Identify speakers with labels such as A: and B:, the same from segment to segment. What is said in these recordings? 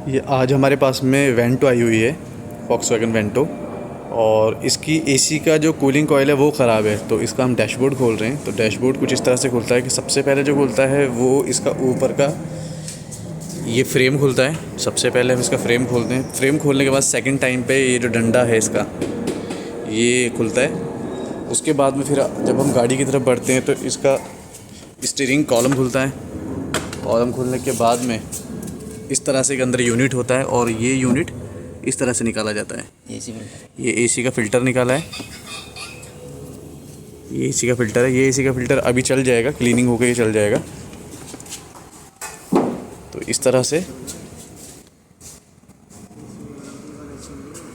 A: ये आज हमारे पास में वेंटो आई हुई है, वॉक्सवैगन वेंटो। और इसकी एसी का जो कूलिंग कॉइल है वो ख़राब है, तो इसका हम डैशबोर्ड खोल रहे हैं। तो डैशबोर्ड कुछ इस तरह से खुलता है कि सबसे पहले जो खुलता है वो इसका ऊपर का ये फ्रेम खुलता है। सबसे पहले हम इसका फ्रेम खोलते हैं। फ्रेम खोलने के बाद सेकंड टाइम पे ये जो डंडा है इसका ये खुलता है। उसके बाद में फिर जब हम गाड़ी की तरफ बढ़ते हैं तो इसका स्टीयरिंग कॉलम खुलता है। कॉलम खुलने के बाद में इस तरह से के अंदर यूनिट होता है और ये यूनिट इस तरह से निकाला जाता है। ये एसी का फ़िल्टर निकाला है। ये एसी का फ़िल्टर है। ये एसी का फ़िल्टर अभी चल जाएगा, क्लीनिंग होकर ये चल जाएगा। तो इस तरह से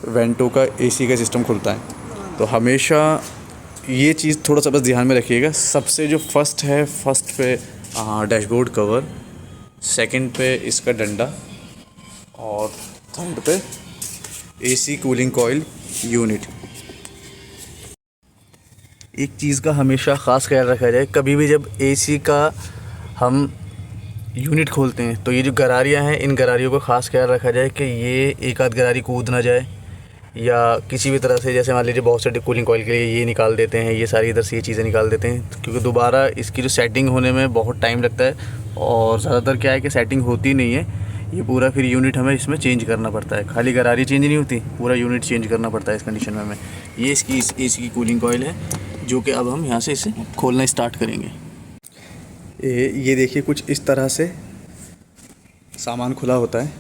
A: वेंटो का एसी का सिस्टम खुलता है। तो हमेशा ये चीज़ थोड़ा सा बस ध्यान में रखिएगा। सबसे जो फर्स्ट है, फर्स्ट पे डैशबोर्ड कवर, सेकंड पे इसका डंडा और थर्ड पे एसी कूलिंग कॉइल यूनिट। एक चीज़ का हमेशा ख़ास ख्याल रखा जाए, कभी भी जब एसी का हम यूनिट खोलते हैं तो ये जो गरारियाँ हैं, इन गरारियों का ख़ास ख्याल रखा जाए कि ये एक आध गरारी कूद ना जाए या किसी भी तरह से, जैसे मान लीजिए बहुत से कूलिंग कॉइल के लिए ये निकाल देते हैं, ये सारी इधर से ये चीज़ें निकाल देते हैं, क्योंकि दोबारा इसकी जो सेटिंग होने में बहुत टाइम लगता है। और ज़्यादातर क्या है कि सेटिंग होती नहीं है, ये पूरा फिर यूनिट हमें इसमें चेंज करना पड़ता है। खाली गरारी चेंज नहीं होती, पूरा यूनिट चेंज करना पड़ता है इस कंडीशन में हमें। ये इसकी एसी की कूलिंग कॉइल है, जो कि अब हम यहाँ से इसे खोलना स्टार्ट करेंगे। ये देखिए कुछ इस तरह से सामान खुला होता है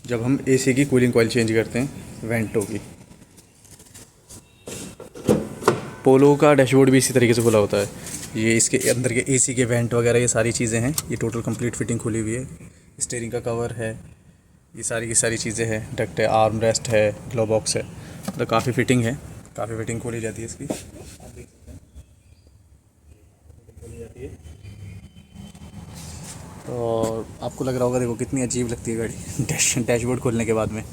A: जब हम एसी की कूलिंग कॉइल चेंज करते हैं वेंटो की। पोलो का डैशबोर्ड भी इसी तरीके से खुला होता है। ये इसके अंदर के एसी के वेंट वगैरह ये सारी चीज़ें हैं। ये टोटल कंप्लीट फिटिंग खुली हुई है। स्टीयरिंग का कवर है, ये सारी की सारी चीज़ें हैं। डक्ट है, आर्म रेस्ट है, ग्लो बॉक्स है। मतलब काफ़ी फिटिंग है, काफ़ी फिटिंग खोली जाती है इसकी। आप देख सकते हैं खोली जाती है। और आपको लग रहा होगा, देखो कितनी अजीब लगती है गाड़ी डैशबोर्ड खोलने के बाद में।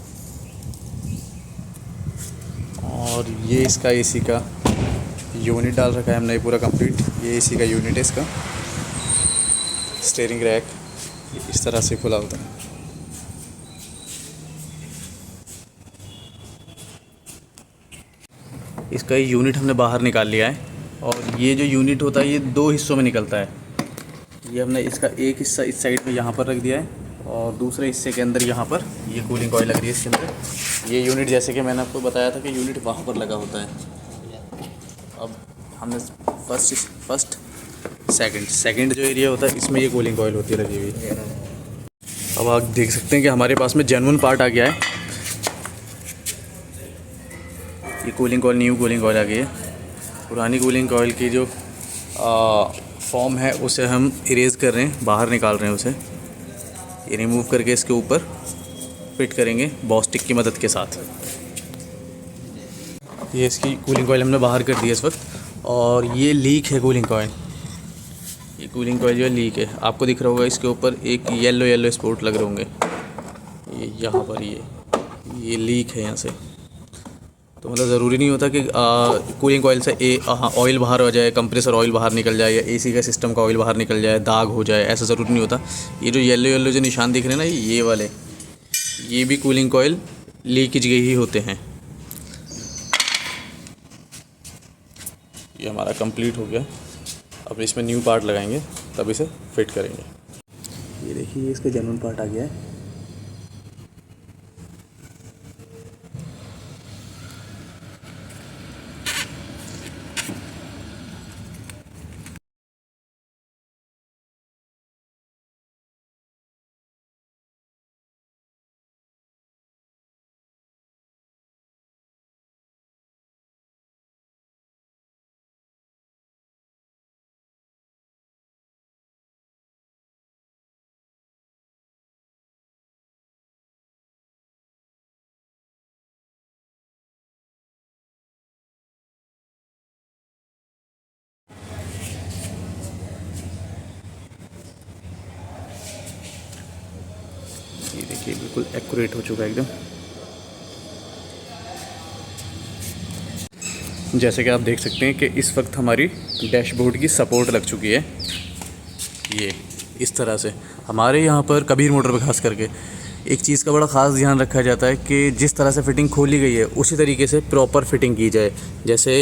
A: और ये इसका एसी का यूनिट डाल रखा है हमने पूरा कंप्लीट। ये एसी का यूनिट है इसका। स्टीयरिंग रैक इस तरह से खुला होता है। इसका यूनिट हमने बाहर निकाल लिया है। और ये जो यूनिट होता है ये दो हिस्सों में निकलता है। ये हमने इसका एक हिस्सा इस साइड पे यहाँ पर रख दिया है और दूसरे हिस्से के अंदर यहाँ पर ये कूलिंग कॉइल लग रही है इसके अंदर। ये यूनिट जैसे कि मैंने आपको बताया था कि यूनिट वहाँ पर लगा होता है। अब हमने फर्स्ट सेकंड जो एरिया होता है इसमें ये कूलिंग कॉइल होती है लगी हुई। अब आप देख सकते हैं कि हमारे पास में जेन्युइन पार्ट आ गया है। ये cooling coil, new cooling coil आ गई है। पुरानी कूलिंग कॉइल की जो फॉर्म है उसे हम इरेज़ कर रहे हैं, बाहर निकाल रहे हैं उसे। ये रिमूव करके इसके ऊपर फिट करेंगे बॉस्टिक की मदद के साथ। ये इसकी कूलिंग कॉइल हमने बाहर कर दी है इस वक्त। और ये लीक है कूलिंग कॉइल। ये कूलिंग कॉइल जो है लीक है, आपको दिख रहा होगा इसके ऊपर एक येलो स्पॉट लग रहे होंगे। ये यहाँ पर ये लीक है यहाँ से। तो मतलब ज़रूरी नहीं होता कि कूलिंग कॉइल से ऑयल बाहर हो जाए, कंप्रेसर ऑयल बाहर निकल जाए या एसी का सिस्टम का ऑयल बाहर निकल जाए, दाग हो जाए, ऐसा ज़रूरी नहीं होता। ये जो येलो जो निशान दिख रहे हैं ना, ये वाले, ये भी कूलिंग कॉइल लीकेज के ही होते हैं। ये हमारा कंप्लीट हो गया। अब इसमें न्यू पार्ट लगाएंगे, तब इसे फिट करेंगे। ये देखिए इसका जेन्युइन पार्ट आ गया है। ये देखिए बिल्कुल एक्यूरेट हो चुका है एकदम। जैसे कि आप देख सकते हैं कि इस वक्त हमारी डैशबोर्ड की सपोर्ट लग चुकी है। ये इस तरह से हमारे यहाँ पर कबीर मोटर पे खास करके एक चीज़ का बड़ा ख़ास ध्यान रखा जाता है कि जिस तरह से फ़िटिंग खोली गई है उसी तरीके से प्रॉपर फिटिंग की जाए। जैसे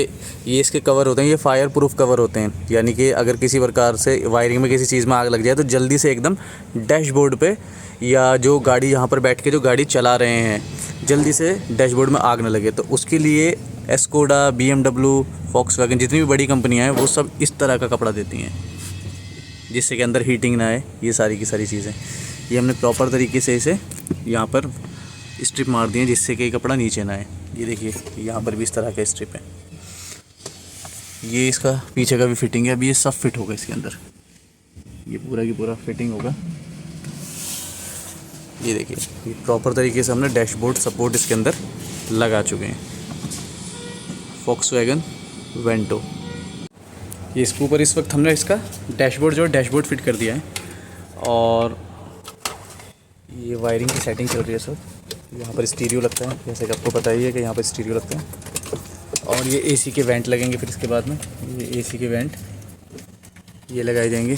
A: ये इसके कवर होते हैं, ये फायर प्रूफ कवर होते हैं, यानी कि अगर किसी प्रकार से वायरिंग में किसी चीज़ में आग लग जाए तो जल्दी से एकदम डैशबोर्ड पे या जो गाड़ी यहाँ पर बैठ के जो गाड़ी चला रहे हैं जल्दी से डैशबोर्ड में आग न लगे। तो उसके लिए एस्कोडा, BMW, वॉक्सवैगन जितनी भी बड़ी कंपनियाँ हैं वो सब इस तरह का कपड़ा देती हैं जिससे कि अंदर हीटिंग ना आए। ये सारी की सारी चीज़ें ये हमने प्रॉपर तरीके से इसे यहाँ पर स्ट्रिप मार दी है जिससे कि कपड़ा नीचे ना आए। ये देखिए यहाँ पर भी इस तरह का स्ट्रिप है। ये इसका पीछे का भी फिटिंग है। अभी ये सब फिट होगा इसके अंदर, ये पूरा की पूरा फिटिंग होगा। ये देखिए ये प्रॉपर तरीके से हमने डैशबोर्ड सपोर्ट इसके अंदर लगा चुके हैं। वॉक्सवैगन वेंटो, ये इसके ऊपर इस वक्त हमने इसका डैशबोर्ड जो है डैशबोर्ड फिट कर दिया है। और ये वायरिंग की सेटिंग चल रही है सब। यहाँ पर स्टीरियो लगता है, जैसे कि आपको पता ही है कि यहाँ पर स्टीरियो लगता है। और ये एसी के वेंट लगेंगे फिर इसके बाद में, ये एसी के वेंट ये लगाए जाएंगे।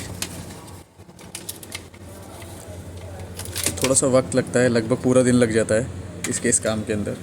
A: थोड़ा सा वक्त लगता है, लगभग पूरा दिन लग जाता है इस काम के अंदर।